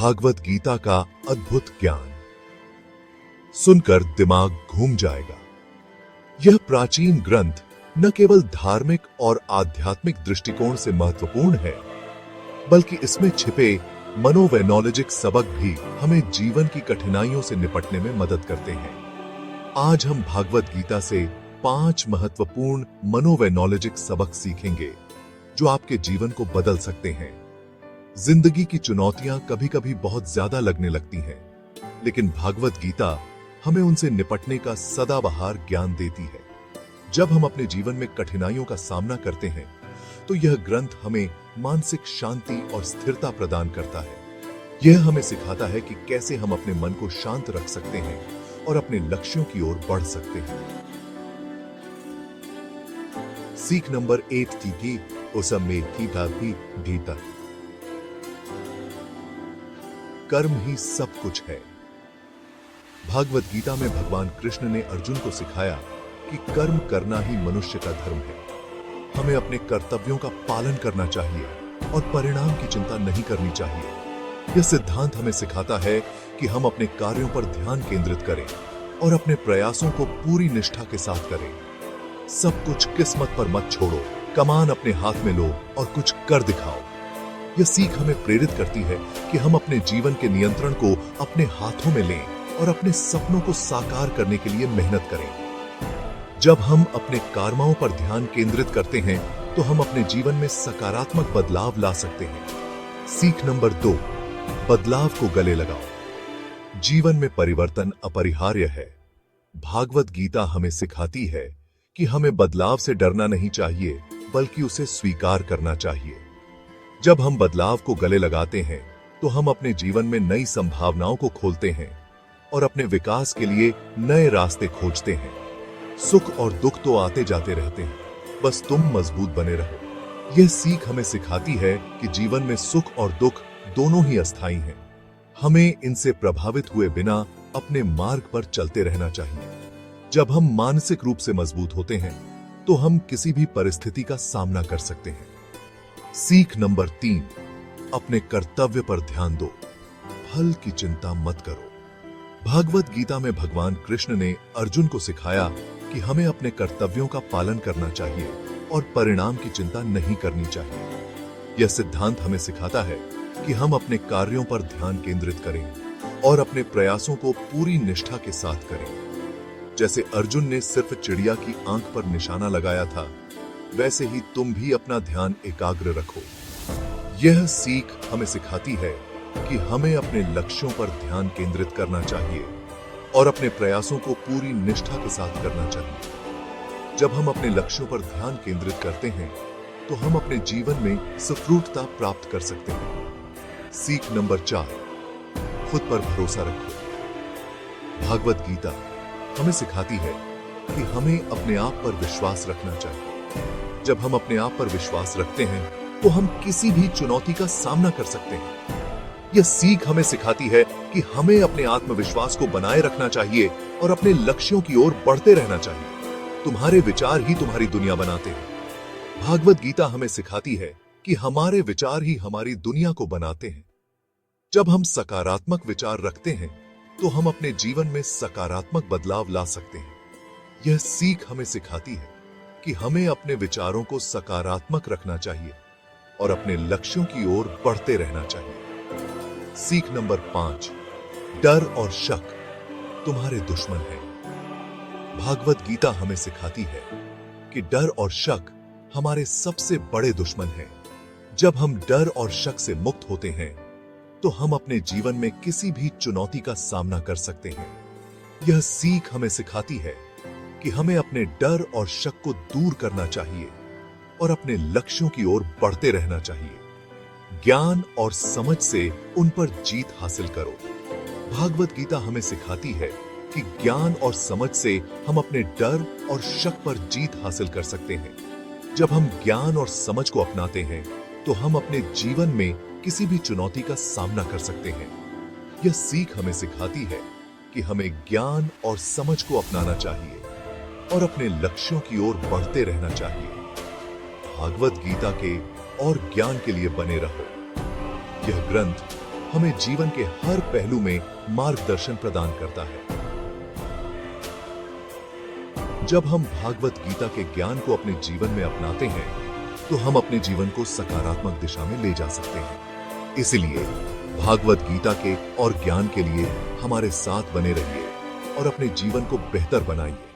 भागवत गीता का अद्भुत ज्ञान सुनकर दिमाग घूम जाएगा। यह प्राचीन ग्रंथ न केवल धार्मिक और आध्यात्मिक दृष्टिकोण से महत्वपूर्ण है, बल्कि इसमें छिपे मनोवैज्ञानिक सबक भी हमें जीवन की कठिनाइयों से निपटने में मदद करते हैं। आज हम भागवत गीता से 5 महत्वपूर्ण मनोवैज्ञानिक सबक सीखेंगे जो आपके जीवन को बदल सकते हैं। जिंदगी की चुनौतियां कभी-कभी बहुत ज्यादा लगने लगती हैं, लेकिन भागवत गीता हमें उनसे निपटने का सदाबहार ज्ञान देती है। जब हम अपने जीवन में कठिनाइयों का सामना करते हैं, तो यह ग्रंथ हमें मानसिक शांति और स्थिरता प्रदान करता है। यह हमें सिखाता है कि कैसे हम अपने मन को शांत रख सकते हैं और अपने लक्ष्यों की ओर बढ़ सकते हैं। सीख नंबर 8 थी कि उसमें भी भीतर कर्म ही सब कुछ है। भागवत गीता में भगवान कृष्ण ने अर्जुन को सिखाया कि कर्म करना ही मनुष्य का धर्म है। हमें अपने कर्तव्यों का पालन करना चाहिए और परिणाम की चिंता नहीं करनी चाहिए। यह सिद्धांत हमें सिखाता है कि हम अपने कार्यों पर ध्यान केंद्रित करें और अपने प्रयासों को पूरी निष्ठा के साथ करें। सब कुछ किस्मत पर मत छोड़ो, कमान अपने हाथ में लो और कुछ कर दिखाओ। यह सीख हमें प्रेरित करती है कि हम अपने जीवन के नियंत्रण को अपने हाथों में लें और अपने सपनों को साकार करने के लिए मेहनत करें। जब हम अपने कर्मों पर ध्यान केंद्रित करते हैं, तो हम अपने जीवन में सकारात्मक बदलाव ला सकते हैं। सीख नंबर 2, बदलाव को गले लगाओ। जीवन में परिवर्तन अपरिहार्य है। भागवत गीता हमें सिखाती है कि हमें बदलाव से डरना नहीं चाहिए, बल्कि उसे स्वीकार करना चाहिए। जब हम बदलाव को गले लगाते हैं, तो हम अपने जीवन में नई संभावनाओं को खोलते हैं और अपने विकास के लिए नए रास्ते खोजते हैं। सुख और दुख तो आते जाते रहते हैं, बस तुम मजबूत बने रहो। यह सीख हमें सिखाती है कि जीवन में सुख और दुख दोनों ही अस्थायी हैं। हमें इनसे प्रभावित हुए बिना अपने मार्ग पर चलते रहना चाहिए। जब हम मानसिक रूप से मजबूत होते हैं, तो हम किसी भी परिस्थिति का सामना कर सकते हैं। सीख नंबर 3, अपने कर्तव्य पर ध्यान दो, फल की चिंता मत करो। भागवत गीता में भगवान कृष्ण ने अर्जुन को सिखाया कि हमें अपने कर्तव्यों का पालन करना चाहिए और परिणाम की चिंता नहीं करनी चाहिए। यह सिद्धांत हमें सिखाता है कि हम अपने कार्यों पर ध्यान केंद्रित करें और अपने प्रयासों को पूरी निष्ठा के साथ करें। जैसे अर्जुन ने सिर्फ चिड़िया की आंख पर निशाना लगाया था, वैसे ही तुम भी अपना ध्यान एकाग्र रखो। यह सीख हमें सिखाती है कि हमें अपने लक्ष्यों पर ध्यान केंद्रित करना चाहिए और अपने प्रयासों को पूरी निष्ठा के साथ करना चाहिए। जब हम अपने लक्ष्यों पर ध्यान केंद्रित करते हैं, तो हम अपने जीवन में सफलता प्राप्त कर सकते हैं। सीख नंबर 4, खुद पर भरोसा रखो। भागवत गीता हमें सिखाती है कि हमें अपने आप पर विश्वास रखना चाहिए। जब हम अपने आप पर विश्वास रखते हैं, तो हम किसी भी चुनौती का सामना कर सकते हैं। यह सीख हमें सिखाती है कि हमें अपने आत्मविश्वास को बनाए रखना चाहिए और अपने लक्ष्यों की ओर बढ़ते रहना चाहिए। तुम्हारे विचार ही तुम्हारी दुनिया बनाते हैं। भागवत गीता हमें सिखाती है कि हमारे विचार ही हमारी दुनिया को बनाते हैं। जब हम सकारात्मक विचार रखते हैं, तो हम अपने जीवन में सकारात्मक बदलाव ला सकते हैं। यह सीख हमें सिखाती है कि हमें अपने विचारों को सकारात्मक रखना चाहिए और अपने लक्ष्यों की ओर बढ़ते रहना चाहिए। सीख नंबर 5, डर और शक तुम्हारे दुश्मन हैं। भागवत गीता हमें सिखाती है कि डर और शक हमारे सबसे बड़े दुश्मन हैं। जब हम डर और शक से मुक्त होते हैं, तो हम अपने जीवन में किसी भी चुनौती का सामना कर सकते हैं। यह सीख हमें सिखाती है कि हमें अपने डर और शक को दूर करना चाहिए और अपने लक्ष्यों की ओर बढ़ते रहना चाहिए। ज्ञान और समझ से उन पर जीत हासिल करो। भागवत गीता हमें सिखाती है कि ज्ञान और समझ से हम अपने डर और शक पर जीत हासिल कर सकते हैं। जब हम ज्ञान और समझ को अपनाते हैं, तो हम अपने जीवन में किसी भी चुनौती का सामना कर सकते हैं। यह सीख हमें सिखाती है कि हमें ज्ञान और समझ को अपनाना चाहिए और अपने लक्ष्यों की ओर बढ़ते रहना चाहिए। भागवत गीता के और ज्ञान के लिए बने रहो। यह ग्रंथ हमें जीवन के हर पहलू में मार्गदर्शन प्रदान करता है। जब हम भागवत गीता के ज्ञान को अपने जीवन में अपनाते हैं तो हम अपने जीवन को सकारात्मक दिशा में ले जा सकते हैं। इसलिए भागवत गीता के और ज्ञान के लिए हमारे साथ बने रहिए और अपने जीवन को बेहतर बनाइए।